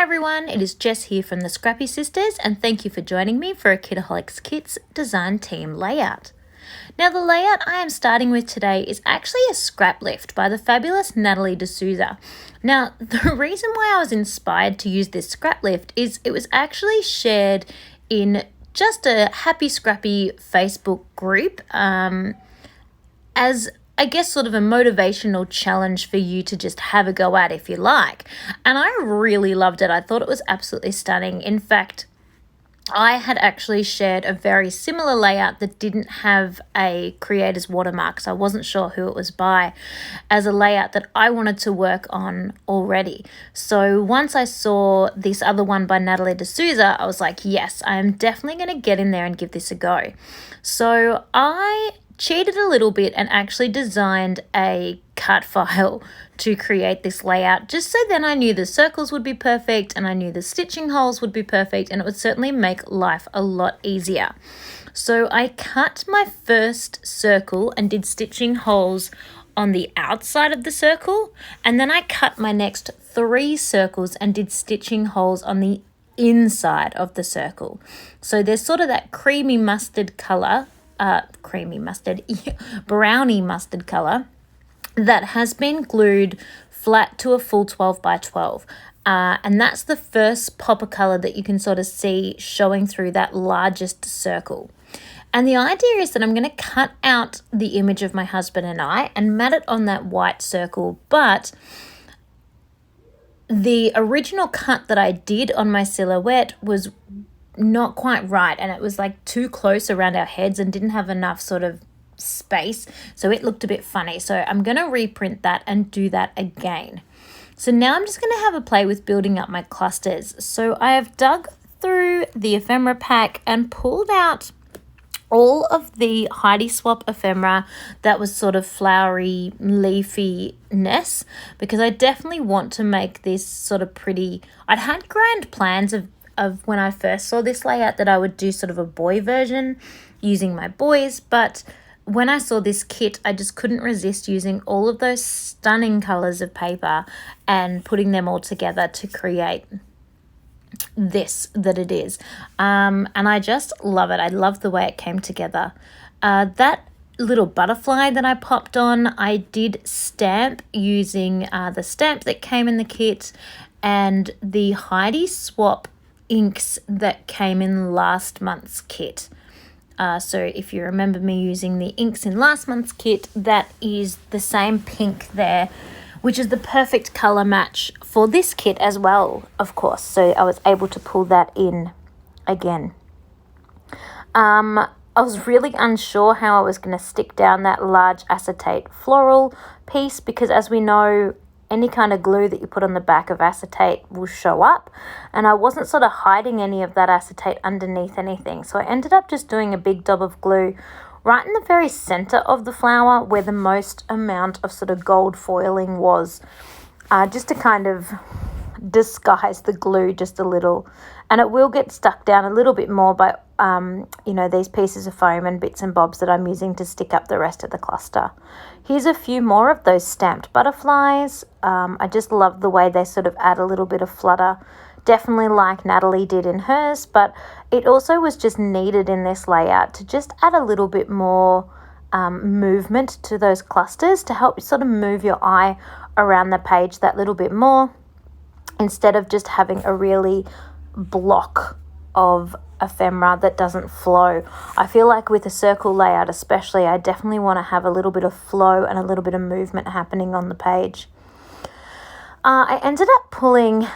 Everyone, it is Jess here from the Scrappy Sisters, and thank you for joining me for a Kitaholic Kits design team layout. Now, the layout I am starting with today is actually a scrap lift by the fabulous Natalie D'Souza. Now, the reason why I was inspired to use this scrap lift is it was actually shared in just a Happy Scrappy Facebook group as I guess sort of a motivational challenge for you to just have a go at if you like. And I really loved it. I thought it was absolutely stunning. In fact, I had actually shared a very similar layout that didn't have a creator's watermark, so I wasn't sure who it was by, as a layout that I wanted to work on already. So once I saw this other one by Natalie D'Souza, I was like, yes, I am definitely going to get in there and give this a go. So I cheated a little bit and actually designed a cut file to create this layout, just so then I knew the circles would be perfect and I knew the stitching holes would be perfect, and it would certainly make life a lot easier. So I cut my first circle and did stitching holes on the outside of the circle, and then I cut my next 3 circles and did stitching holes on the inside of the circle. So there's sort of that creamy mustard color, brownie mustard color that has been glued flat to a full 12 by 12. And that's the first pop of color that you can sort of see showing through that largest circle. And the idea is that I'm going to cut out the image of my husband and I and mat it on that white circle, but the original cut that I did on my silhouette was not quite right, and it was like too close around our heads and didn't have enough sort of space, so it looked a bit funny. So I'm going to reprint that and do that again. So now I'm just going to have a play with building up my clusters. So I have dug through the ephemera pack and pulled out all of the Heidi Swap ephemera that was sort of flowery leafiness, because I definitely want to make this sort of pretty. I'd had grand plans of when I first saw this layout that I would do sort of a boy version using my boys, but when I saw this kit, I just couldn't resist using all of those stunning colors of paper and putting them all together to create this that it is. And I just love it. I love the way it came together. That little butterfly that I popped on, I did stamp using the stamp that came in the kit and the Heidi Swap inks that came in last month's kit. So if you remember me using the inks in last month's kit, that is the same pink there, which is the perfect color match for this kit as well, of course. So I was able to pull that in again. I was really unsure how I was going to stick down that large acetate floral piece, because as we know, any kind of glue that you put on the back of acetate will show up, and I wasn't sort of hiding any of that acetate underneath anything. So I ended up just doing a big dab of glue right in the very center of the flower where the most amount of sort of gold foiling was, just to kind of disguise the glue just a little. And it will get stuck down a little bit more by these pieces of foam and bits and bobs that I'm using to stick up the rest of the cluster. Here's a few more of those stamped butterflies. I just love the way they sort of add a little bit of flutter, definitely like Natalie did in hers, but it also was just needed in this layout to just add a little bit more movement to those clusters to help sort of move your eye around the page that little bit more, instead of just having a really block of ephemera that doesn't flow. I feel like with a circle layout especially, I definitely want to have a little bit of flow and a little bit of movement happening on the page. I ended up pulling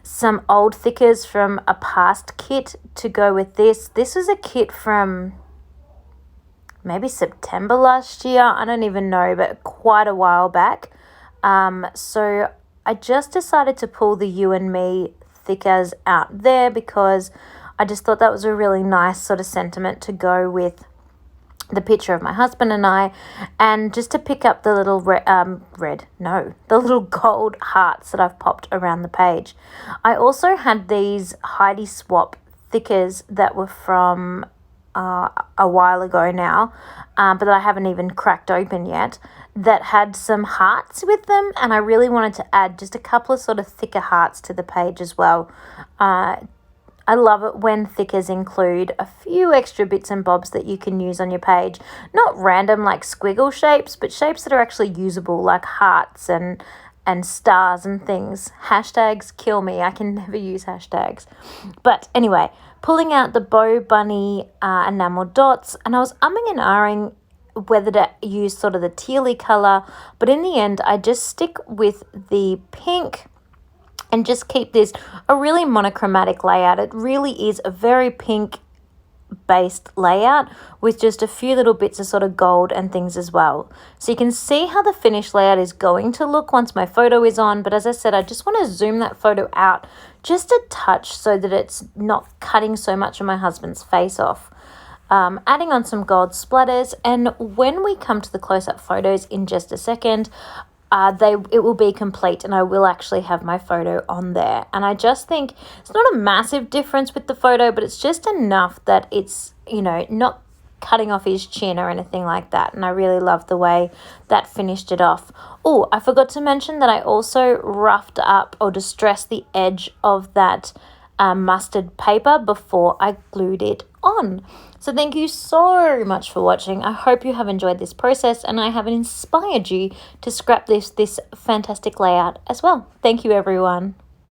some old thickers from a past kit to go with this. This was a kit from maybe September last year. I don't even know, but quite a while back. So I just decided to pull the You and Me thickers out there because I just thought that was a really nice sort of sentiment to go with the picture of my husband and I, and just to pick up the little the little gold hearts that I've popped around the page. I also had these Heidi Swap thickers that were from a while ago now, but that I haven't even cracked open yet, that had some hearts with them, and I really wanted to add just a couple of sort of thicker hearts to the page as well. I love it when thickers include a few extra bits and bobs that you can use on your page. Not random like squiggle shapes, but shapes that are actually usable, like hearts and stars and things. Hashtags kill me. I can never use hashtags. But anyway, pulling out the Bow Bunny enamel dots, and I was umming and ahhing whether to use sort of the tealy colour, but in the end I just stick with the pink and just keep this a really monochromatic layout. It really is a very pink based layout with just a few little bits of sort of gold and things as well. So you can see how the finished layout is going to look once my photo is on, but as I said, I just want to zoom that photo out just a touch so that it's not cutting so much of my husband's face off. Adding on some gold splatters, and when we come to the close-up photos in just a second, it will be complete and I will actually have my photo on there. And I just think it's not a massive difference with the photo, but it's just enough that it's, not cutting off his chin or anything like that. And I really love the way that finished it off. Oh, I forgot to mention that I also roughed up or distressed the edge of that mustard paper before I glued it on. So thank you so much for watching. I hope you have enjoyed this process and I have inspired you to scrap this fantastic layout as well. Thank you, everyone.